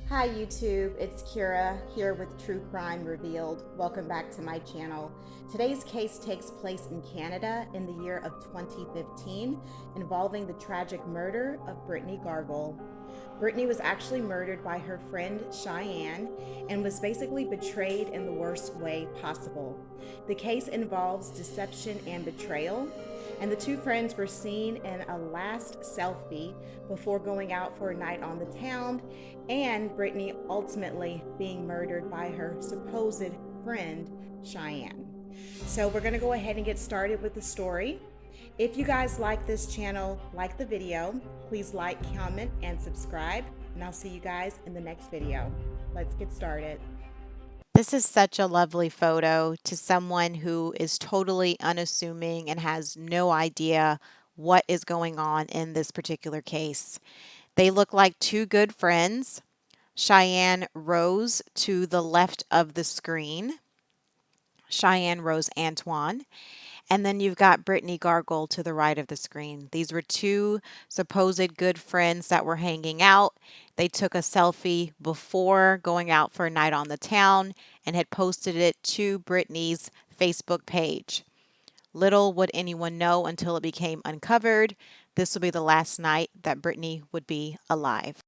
Hi YouTube, it's Kira here with True Crime Revealed. Welcome back to my channel. Today's case takes place in Canada in the year of 2015, involving the tragic murder of Brittney Gargol. Brittney was actually murdered by her friend Cheyenne and was basically betrayed in the worst way possible. The case involves deception and betrayal, and the two friends were seen in a last selfie before going out for a night on the town, and Brittney ultimately being murdered by her supposed friend Cheyenne. So we're going to go ahead and get started with the story. If you guys like this channel, like the video, please like, comment, and subscribe, and I'll see you guys in the next video. Let's get started. This is such a lovely photo to someone who is totally unassuming and has no idea what is going on in this particular case. They look like two good friends. Cheyenne Rose to the left of the screen, Cheyenne Rose Antoine, and then you've got Brittney Gargol to the right of the screen. These were two supposed good friends that were hanging out. They took a selfie before going out for a night on the town and had posted it to Brittney's Facebook page. Little would anyone know until it became uncovered. This will be the last night that Brittney would be alive.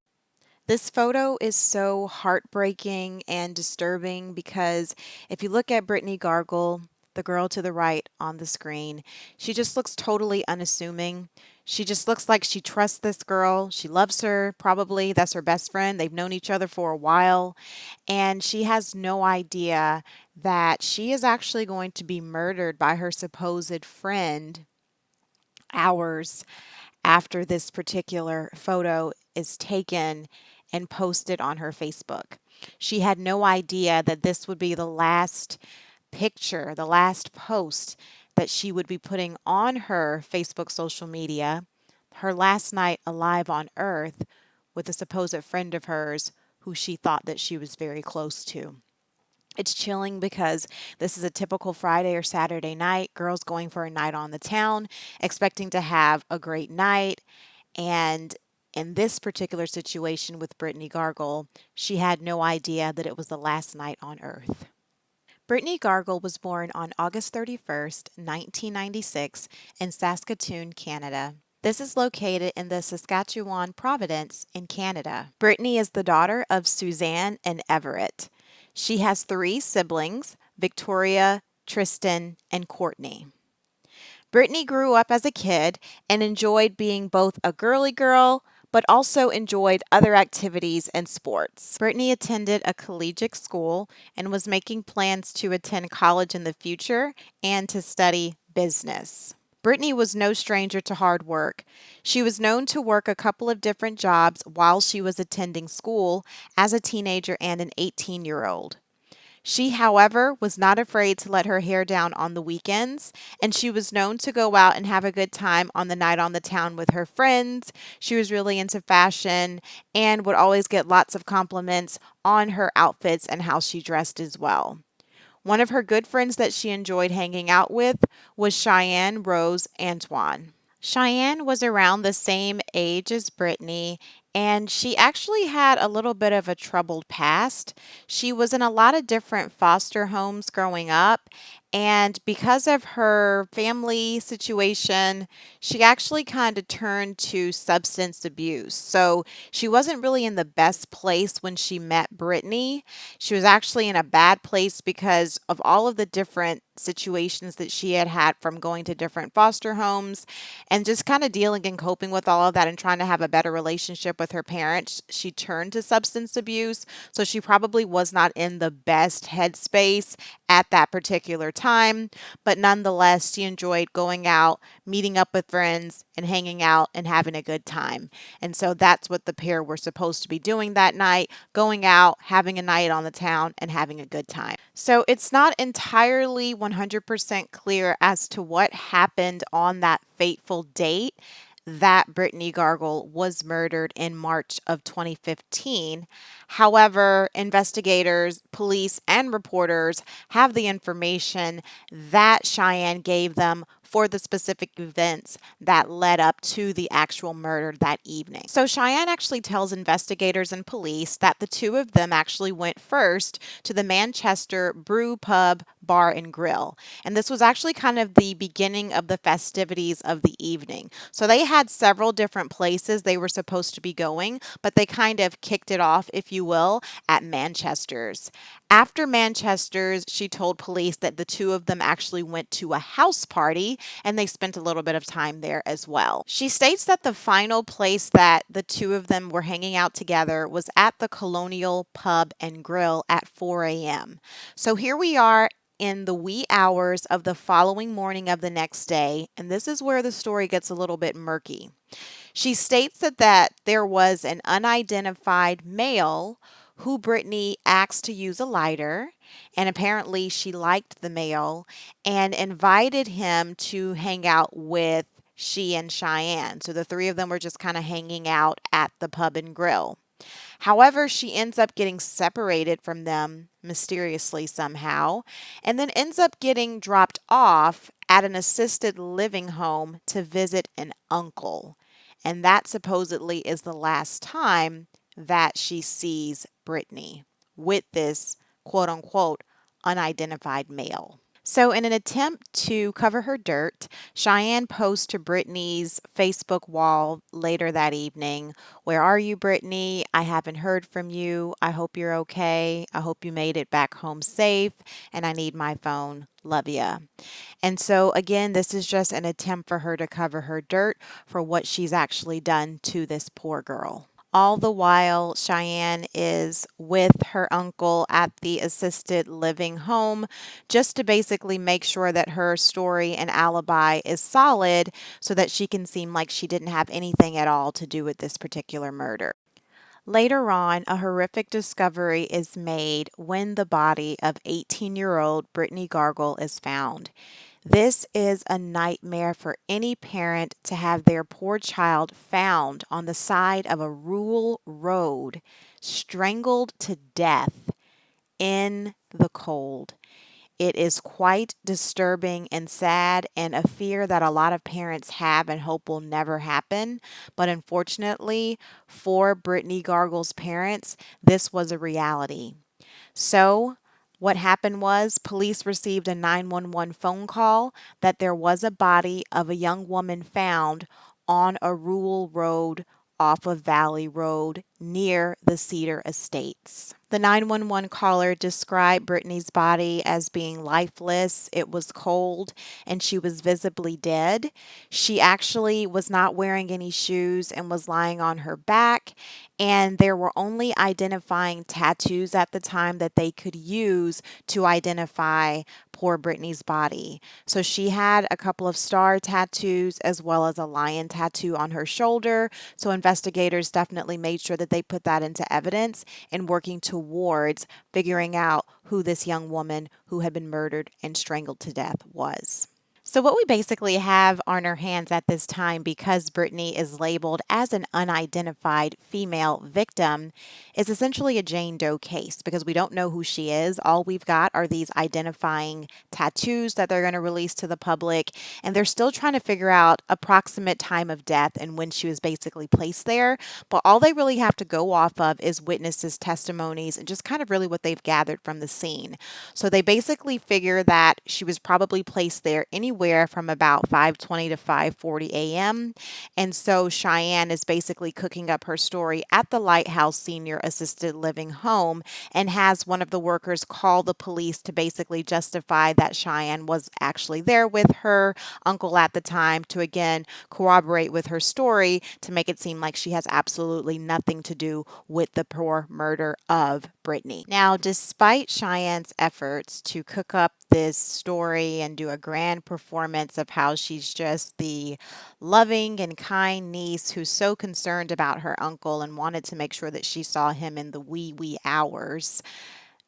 This photo is so heartbreaking and disturbing because if you look at Brittney Gargol, the girl to the right on the screen, she just looks totally unassuming. She just looks like she trusts this girl. She loves her, probably. That's her best friend. They've known each other for a while. And she has no idea that she is actually going to be murdered by her supposed friend hours after this particular photo is taken and posted on her Facebook. She had no idea that this would be the last picture, the last post that she would be putting on her Facebook social media, her last night alive on earth with a supposed friend of hers who she thought that she was very close to. It's chilling because this is a typical Friday or Saturday night, girls going for a night on the town, expecting to have a great night. And in this particular situation with Brittney Gargol, she had no idea that it was the last night on earth. Brittney Gargol was born on August 31st, 1996, in Saskatoon, Canada. This is located in the Saskatchewan province in Canada. Brittney is the daughter of Suzanne and Everett. She has three siblings: Victoria, Tristan, and Courtney. Brittney grew up as a kid and enjoyed being both a girly girl, but also enjoyed other activities and sports. Brittney attended a collegiate school and was making plans to attend college in the future and to study business. Brittney was no stranger to hard work. She was known to work a couple of different jobs while she was attending school as a teenager and an 18-year-old. She, however, was not afraid to let her hair down on the weekends, and she was known to go out and have a good time on the night on the town with her friends. She was really into fashion and would always get lots of compliments on her outfits and how she dressed as well. One of her good friends that she enjoyed hanging out with was Cheyenne Rose Antoine. Cheyenne was around the same age as Brittney, and she actually had a little bit of a troubled past. She was in a lot of different foster homes growing up, and because of her family situation, she actually kind of turned to substance abuse. So she wasn't really in the best place when she met Brittney. She was actually in a bad place because of all of the different situations that she had had from going to different foster homes and just kind of dealing and coping with all of that and trying to have a better relationship with her parents. She turned to substance abuse, so she probably was not in the best headspace at that particular time, but nonetheless, she enjoyed going out, meeting up with friends, and hanging out and having a good time. And so that's what the pair were supposed to be doing that night: going out, having a night on the town, and having a good time. So it's not entirely 100% clear as to what happened on that fateful date that Brittney Gargol was murdered in March of 2015. However, investigators, police, and reporters have the information that Cheyenne gave them for the specific events that led up to the actual murder that evening. So Cheyenne actually tells investigators and police that the two of them actually went first to the Manchester Brew Pub Bar and Grill. And this was actually kind of the beginning of the festivities of the evening. So they had several different places they were supposed to be going, but they kind of kicked it off, if you will, at Manchester's. After Manchester's, she told police that the two of them actually went to a house party and they spent a little bit of time there as well. She states that the final place that the two of them were hanging out together was at the Colonial Pub and Grill at 4 a.m. So here we are in the wee hours of the following morning of the next day, and this is where the story gets a little bit murky. She states that there was an unidentified male who Brittney asked to use a lighter, and apparently she liked the male and invited him to hang out with she and Cheyenne. So the three of them were just kind of hanging out at the pub and grill. However, she ends up getting separated from them mysteriously somehow, and then ends up getting dropped off at an assisted living home to visit an uncle. And that supposedly is the last time that she sees Brittney with this quote unquote unidentified male. So, in an attempt to cover her dirt, Cheyenne posts to Brittney's Facebook wall later that evening, "Where are you, Brittney? I haven't heard from you. I hope you're okay. I hope you made it back home safe, and I need my phone. Love ya." And so, again, this is just an attempt for her to cover her dirt for what she's actually done to this poor girl. All the while, Cheyenne is with her uncle at the assisted living home just to basically make sure that her story and alibi is solid so that she can seem like she didn't have anything at all to do with this particular murder. Later on, a horrific discovery is made when the body of 18-year-old Brittney Gargol is found. This is a nightmare for any parent to have their poor child found on the side of a rural road, strangled to death in the cold. It is quite disturbing and sad, and a fear that a lot of parents have and hope will never happen. But unfortunately, for Brittney Gargol's parents, this was a reality. So, what happened was police received a 911 phone call that there was a body of a young woman found on a rural road off of Valley Road near the Cedar Estates. The 911 caller described Brittney's body as being lifeless. It was cold and she was visibly dead. She actually was not wearing any shoes and was lying on her back. And there were only identifying tattoos at the time that they could use to identify poor Brittney's body. So she had a couple of star tattoos as well as a lion tattoo on her shoulder. So investigators definitely made sure that they put that into evidence in working towards figuring out who this young woman who had been murdered and strangled to death was. So, what we basically have on our hands at this time, because Brittney is labeled as an unidentified female victim, is essentially a Jane Doe case because we don't know who she is. All we've got are these identifying tattoos that they're going to release to the public, and they're still trying to figure out approximate time of death and when she was basically placed there. But all they really have to go off of is witnesses' testimonies and just kind of really what they've gathered from the scene. So, they basically figure that she was probably placed there anywhere from about 5:20 to 5:40 a.m. And so Cheyenne is basically cooking up her story at the Lighthouse Senior Assisted Living Home and has one of the workers call the police to basically justify that Cheyenne was actually there with her uncle at the time to again corroborate with her story to make it seem like she has absolutely nothing to do with the poor murder of Brittney. Now, despite Cheyenne's efforts to cook up this story and do a grand performance of how she's just the loving and kind niece who's so concerned about her uncle and wanted to make sure that she saw him in the wee hours,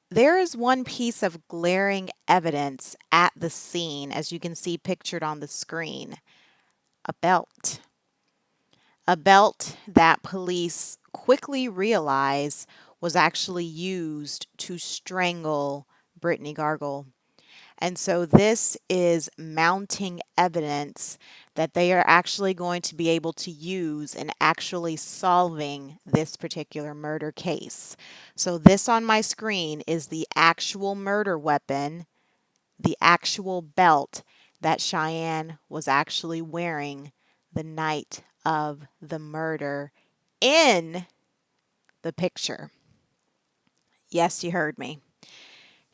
there is one piece of glaring evidence at the scene, as you can see pictured on the screen: a belt. A belt that police quickly realize was actually used to strangle Brittney Gargol. And so this is mounting evidence that they are actually going to be able to use in actually solving this particular murder case. So this on my screen is the actual murder weapon, the actual belt that Cheyenne was actually wearing the night of the murder in the picture. Yes, you heard me.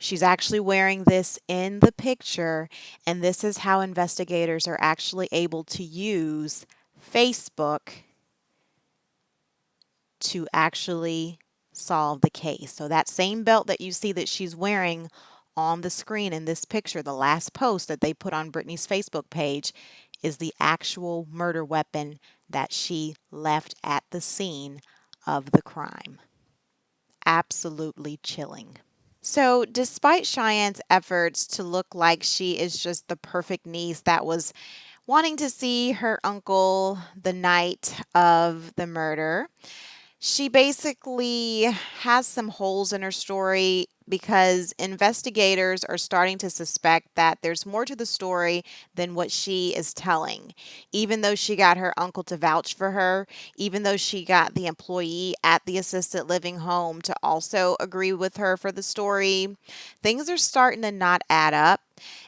She's actually wearing this in the picture, and this is how investigators are actually able to use Facebook to actually solve the case. So that same belt that you see that she's wearing on the screen in this picture, the last post that they put on Brittney's Facebook page, is the actual murder weapon that she left at the scene of the crime. Absolutely chilling. So, despite Cheyenne's efforts to look like she is just the perfect niece that was wanting to see her uncle the night of the murder, she basically has some holes in her story because investigators are starting to suspect that there's more to the story than what she is telling. Even though she got her uncle to vouch for her, even though she got the employee at the assisted living home to also agree with her for the story, things are starting to not add up.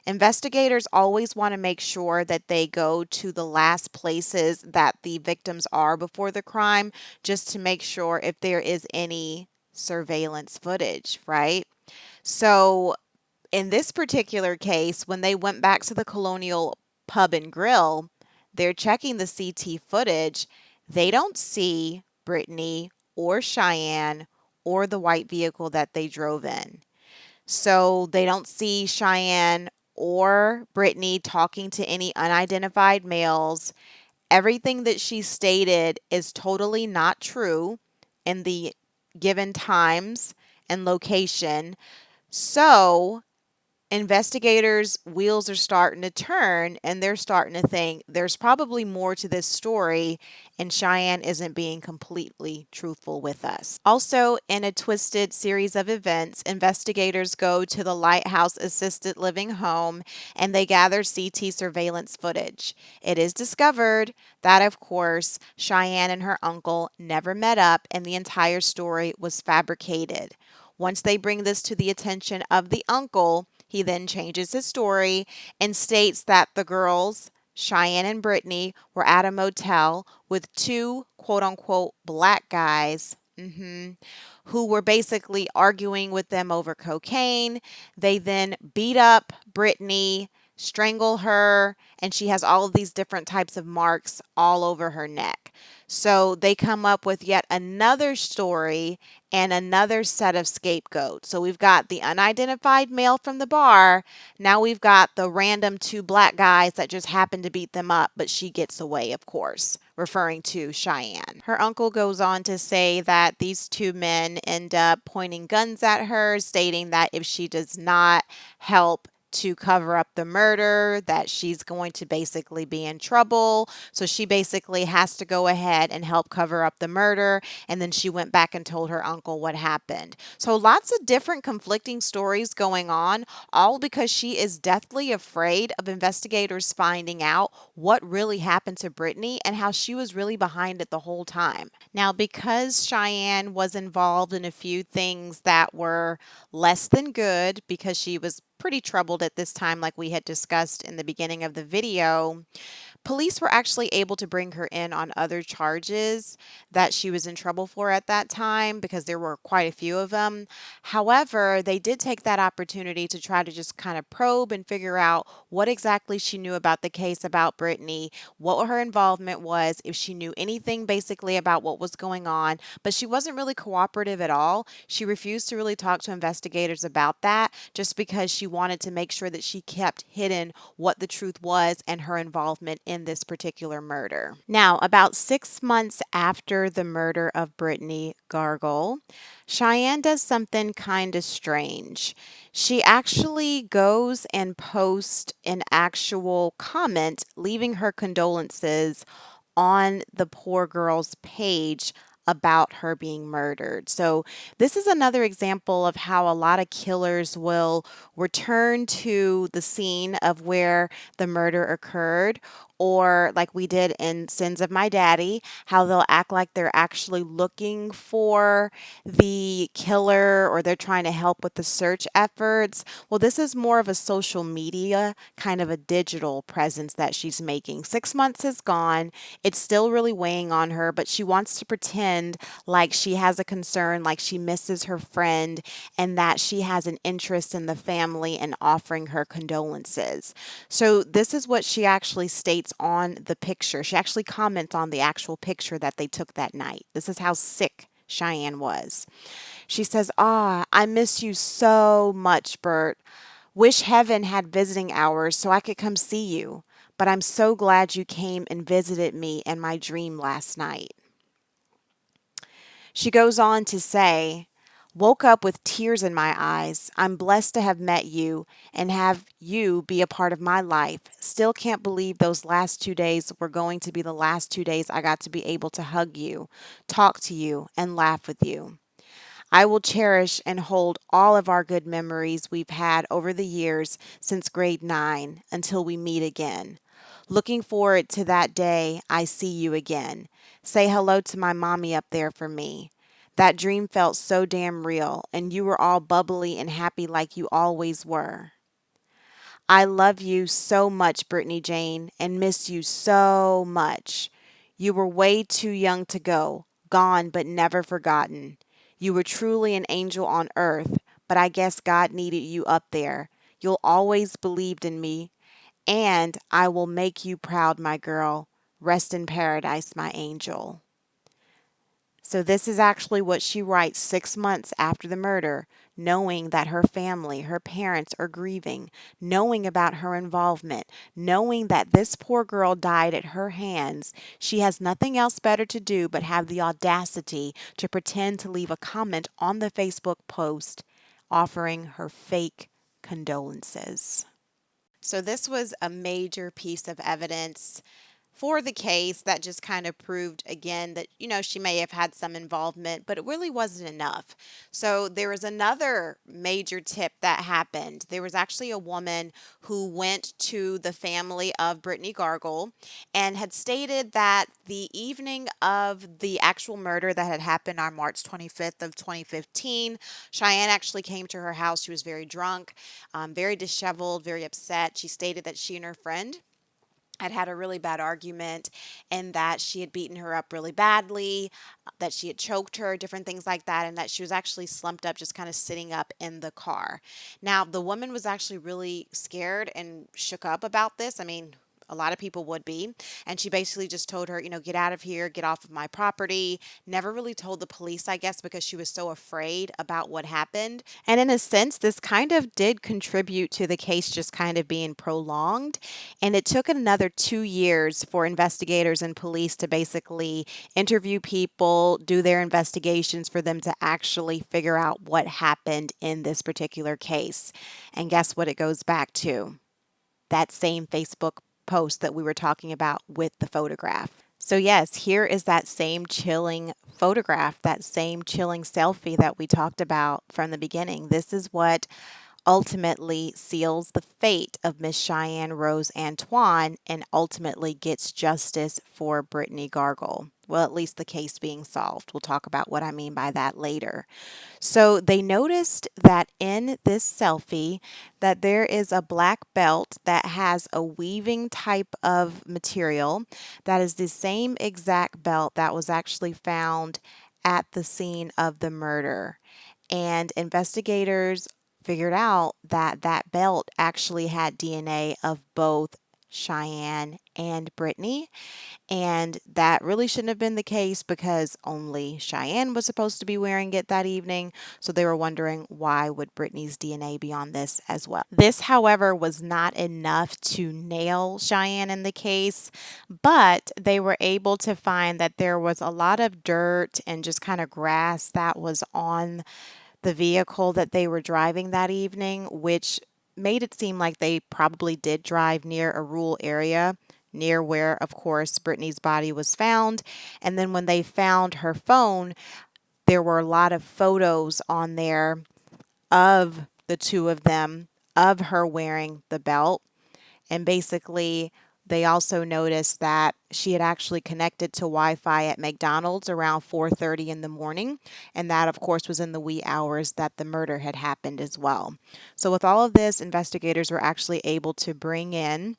Investigators always want to make sure that they go to the last places that the victims are before the crime, just to make sure if there is any surveillance footage, right? So, in this particular case, when they went back to the Colonial Pub and Grill, they're checking the CT footage. They don't see Brittney or Cheyenne or the white vehicle that they drove in. So they don't see Cheyenne or Brittney talking to any unidentified males. Everything that she stated is totally not true in the given times and location. So investigators' wheels are starting to turn and they're starting to think there's probably more to this story and Cheyenne isn't being completely truthful with us. Also, in a twisted series of events, investigators go to the Lighthouse Assisted Living Home and they gather CT surveillance footage. It is discovered that, of course, Cheyenne and her uncle never met up and the entire story was fabricated. Once they bring this to the attention of the uncle, he then changes his story and states that the girls, Cheyenne and Brittney, were at a motel with two quote unquote black guys. Who were basically arguing with them over cocaine. They then beat up Brittney, strangle her, and she has all of these different types of marks all over her neck. So they come up with yet another story and another set of scapegoats. So we've got the unidentified male from the bar. Now we've got the random two black guys that just happen to beat them up, but she gets away, of course, referring to Cheyenne. Her uncle goes on to say that these two men end up pointing guns at her, stating that if she does not help to cover up the murder, that she's going to basically be in trouble. So she basically has to go ahead and help cover up the murder. And then she went back and told her uncle what happened. So lots of different conflicting stories going on, all because she is deathly afraid of investigators finding out what really happened to Brittney and how she was really behind it the whole time. Now, because Cheyenne was involved in a few things that were less than good, because she was pretty troubled at this time, like we had discussed in the beginning of the video, police were actually able to bring her in on other charges that she was in trouble for at that time because there were quite a few of them. However, they did take that opportunity to try to just kind of probe and figure out what exactly she knew about the case about Brittney, what her involvement was, if she knew anything basically about what was going on. But she wasn't really cooperative at all. She refused to really talk to investigators about that just because she wanted to make sure that she kept hidden what the truth was and her involvement in this particular murder. Now, about 6 months after the murder of Brittney Gargol, Cheyenne does something kind of strange. She actually goes and posts an actual comment leaving her condolences on the poor girl's page about her being murdered. So, this is another example of how a lot of killers will return to the scene of where the murder occurred, or like we did in Sins of My Daddy, how they'll act like they're actually looking for the killer or they're trying to help with the search efforts. Well, this is more of a social media, kind of a digital presence that she's making. 6 months has gone. It's still really weighing on her, but she wants to pretend like she has a concern, like she misses her friend, and that she has an interest in the family and offering her condolences. So, this is what she actually states on the picture. She actually comments on the actual picture that they took that night. This is how sick Cheyenne was. She says, "Ah, I miss you so much, Bert. Wish heaven had visiting hours so I could come see you. But I'm so glad you came and visited me in my dream last night." She goes on to say, "Woke up with tears in my eyes. I'm blessed to have met you and have you be a part of my life. Still can't believe those last 2 days were going to be the last 2 days I got to be able to hug you, talk to you, and laugh with you. I will cherish and hold all of our good memories we've had over the years since grade 9 until we meet again. Looking forward to that day I see you again. Say hello to my mommy up there for me. That dream felt so damn real, and you were all bubbly and happy like you always were. I love you so much, Brittany Jane, and miss you so much. You were way too young to go, gone but never forgotten. You were truly an angel on earth, but I guess God needed you up there. You'll always believed in me, and I will make you proud, my girl. Rest in paradise, my angel." So, this is actually what she writes 6 months after the murder, knowing that her family, her parents are grieving, knowing about her involvement, knowing that this poor girl died at her hands. She has nothing else better to do but have the audacity to pretend to leave a comment on the Facebook post offering her fake condolences. So, this was a major piece of evidence for the case that just kind of proved again that, she may have had some involvement, but it really wasn't enough. So there was another major tip that happened. There was actually a woman who went to the family of Brittney Gargol and had stated that the evening of the actual murder that had happened on March 25th of 2015, Cheyenne actually came to her house. She was very drunk, very disheveled, very upset. She stated that she and her friend had had a really bad argument and that she had beaten her up really badly, that she had choked her, different things like that, and that she was actually slumped up, just kind of sitting up in the car. Now, the woman was actually really scared and shook up about this. I mean, a lot of people would be. And she basically just told her, get out of here, get off of my property. Never really told the police, I guess, because she was so afraid about what happened. And in a sense, this kind of did contribute to the case just kind of being prolonged. And it took another 2 years for investigators and police to basically interview people, do their investigations for them to actually figure out what happened in this particular case. And guess what it goes back to? That same Facebook post that we were talking about with the photograph. So, yes, here is that same chilling photograph, that same chilling selfie that we talked about from the beginning. This is what ultimately seals the fate of Miss Cheyenne Rose Antoine and ultimately gets justice for Brittney Gargol. Well, at least the case being solved. We'll talk about what I mean by that later. So they noticed that in this selfie that there is a black belt that has a weaving type of material that is the same exact belt that was actually found at the scene of the murder. And investigators figured out that that belt actually had DNA of both Cheyenne and Brittney. And that really shouldn't have been the case because only Cheyenne was supposed to be wearing it that evening. So they were wondering, why would Brittney's DNA be on this as well? This, however, was not enough to nail Cheyenne in the case, but they were able to find that there was a lot of dirt and just kind of grass that was on the vehicle that they were driving that evening, which made it seem like they probably did drive near a rural area. near where, of course, Brittney's body was found. And then when they found her phone, there were a lot of photos on there of the two of them, of her wearing the belt. And basically, they also noticed that she had actually connected to Wi-Fi at McDonald's around 4:30 in the morning, and that of course was in the wee hours that the murder had happened as well. So with all of this, investigators were actually able to bring in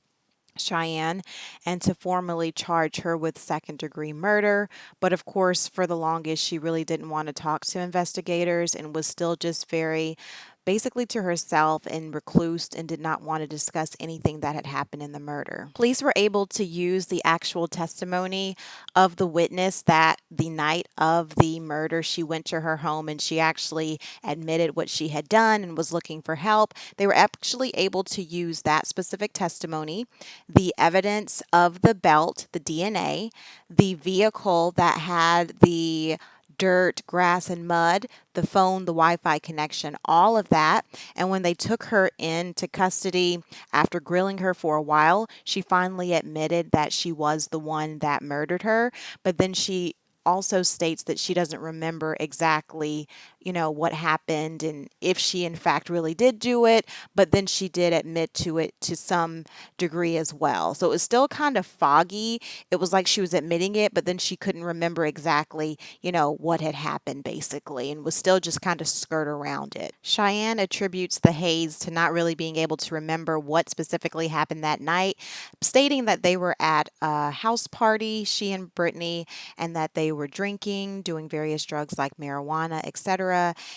Cheyenne and to formally charge her with second degree murder. But of course, for the longest, she really didn't want to talk to investigators and was still just very basically to herself and reclused and did not want to discuss anything that had happened in the murder. Police were able to use the actual testimony of the witness that the night of the murder, she went to her home and she actually admitted what she had done and was looking for help. They were actually able to use that specific testimony, the evidence of the belt, the DNA, the vehicle that had the dirt, grass, and mud, the phone, the Wi Fi connection, all of that. And when they took her into custody after grilling her for a while, she finally admitted that she was the one that murdered her. But then she also states that she doesn't remember exactly, what happened and if she in fact really did do it, but then she did admit to it to some degree as well. So it was still kind of foggy. It was like she was admitting it, but then she couldn't remember exactly, what had happened basically, and was still just kind of skirt around it. Cheyenne attributes the haze to not really being able to remember what specifically happened that night, stating that they were at a house party, she and Brittney, and that they were drinking, doing various drugs like marijuana, etc.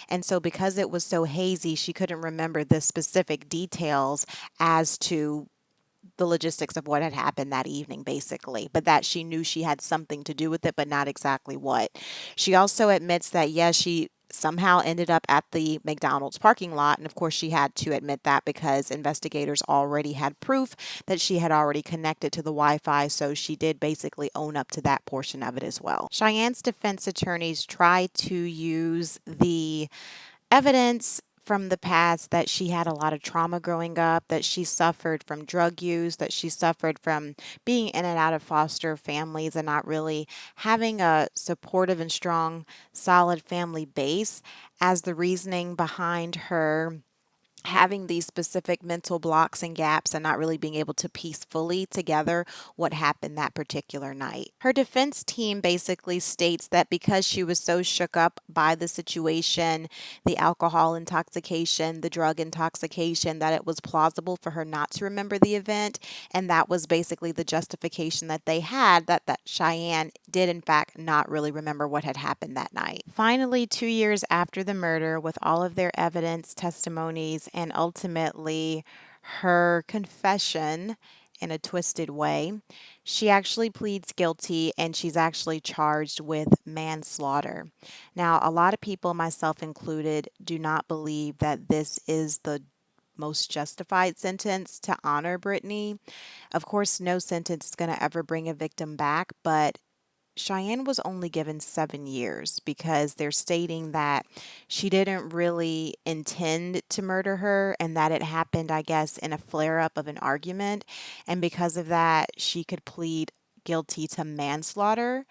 And so, because it was so hazy, she couldn't remember the specific details as to the logistics of what had happened that evening, basically, but that she knew she had something to do with it, but not exactly what. She also admits that, yes, she somehow ended up at the McDonald's parking lot. And of course, she had to admit that because investigators already had proof that she had already connected to the Wi Fi. So she did basically own up to that portion of it as well. Cheyenne's defense attorneys tried to use the evidence from the past that she had a lot of trauma growing up, that she suffered from drug use, that she suffered from being in and out of foster families and not really having a supportive and strong, solid family base as the reasoning behind her having these specific mental blocks and gaps and not really being able to piece fully together what happened that particular night. Her defense team basically states that because she was so shook up by the situation, the alcohol intoxication, the drug intoxication, that it was plausible for her not to remember the event. And that was basically the justification that they had, that Cheyenne did in fact not really remember what had happened that night. Finally, 2 years after the murder, with all of their evidence, testimonies, and ultimately her confession in a twisted way, she actually pleads guilty and she's actually charged with manslaughter. Now, a lot of people, myself included, do not believe that this is the most justified sentence to honor Brittney. Of course, no sentence is going to ever bring a victim back, but Cheyenne was only given 7 years because they're stating that she didn't really intend to murder her and that it happened, I guess, in a flare up of an argument. And because of that, she could plead guilty to manslaughter.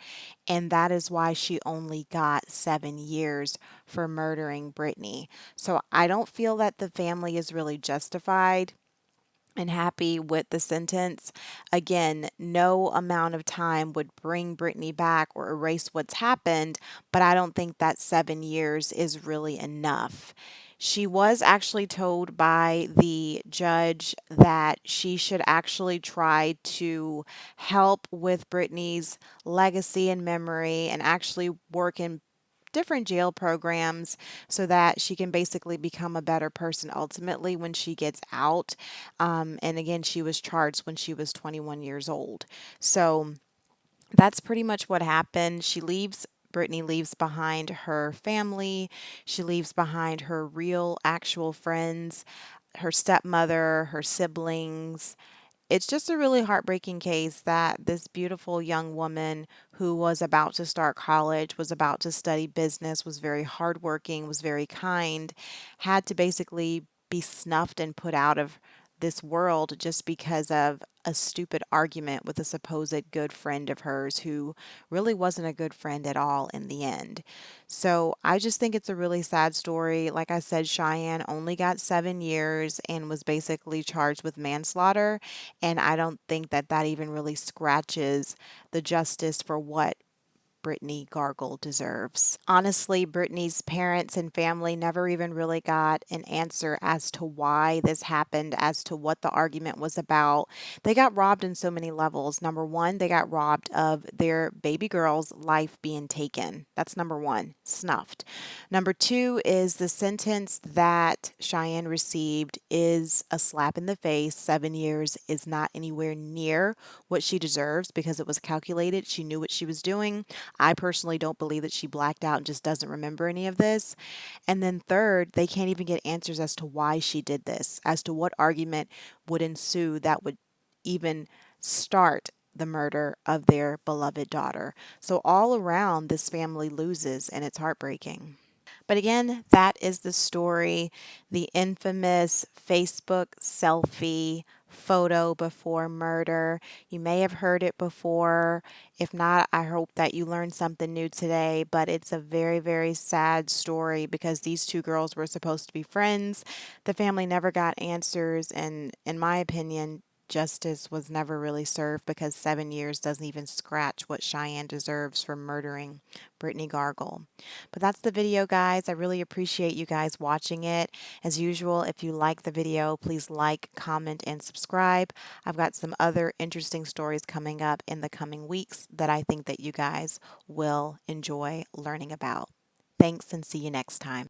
And that is why she only got 7 years for murdering Brittney. So I don't feel that the family is really justified and happy with the sentence. Again, no amount of time would bring Brittney back or erase what's happened, but I don't think that 7 years is really enough. She was actually told by the judge that she should actually try to help with Brittney's legacy and memory and actually work in different jail programs so that she can basically become a better person ultimately when she gets out. And again, she was charged when she was 21 years old. So that's pretty much what happened. Brittney leaves behind her family. She leaves behind her real, actual friends, her stepmother, her siblings. It's just a really heartbreaking case that this beautiful young woman who was about to start college, was about to study business, was very hardworking, was very kind, had to basically be snuffed and put out of this world just because of a stupid argument with a supposed good friend of hers who really wasn't a good friend at all in the end. So I just think it's a really sad story. Like I said, Cheyenne only got 7 years and was basically charged with manslaughter. And I don't think that that even really scratches the justice for what Brittney Gargol deserves. Honestly, Brittney's parents and family never even really got an answer as to why this happened, as to what the argument was about. They got robbed in so many levels. Number one, they got robbed of their baby girl's life being taken. That's number one, snuffed. Number two is the sentence that Cheyenne received is a slap in the face. 7 years is not anywhere near what she deserves because it was calculated. She knew what she was doing. I personally don't believe that she blacked out and just doesn't remember any of this. And then third, they can't even get answers as to why she did this, as to what argument would ensue that would even start the murder of their beloved daughter. So all around, this family loses, and it's heartbreaking. But again, that is the story, the infamous Facebook selfie photo before murder. You may have heard it before. If not, I hope that you learned something new today. But it's a very, very sad story because these two girls were supposed to be friends. The family never got answers, and in my opinion, justice was never really served because 7 years doesn't even scratch what Cheyenne deserves for murdering Brittney Gargol. But that's the video, guys. I really appreciate you guys watching it. As usual, if you like the video, please like, comment, and subscribe. I've got some other interesting stories coming up in the coming weeks that I think that you guys will enjoy learning about. Thanks and see you next time.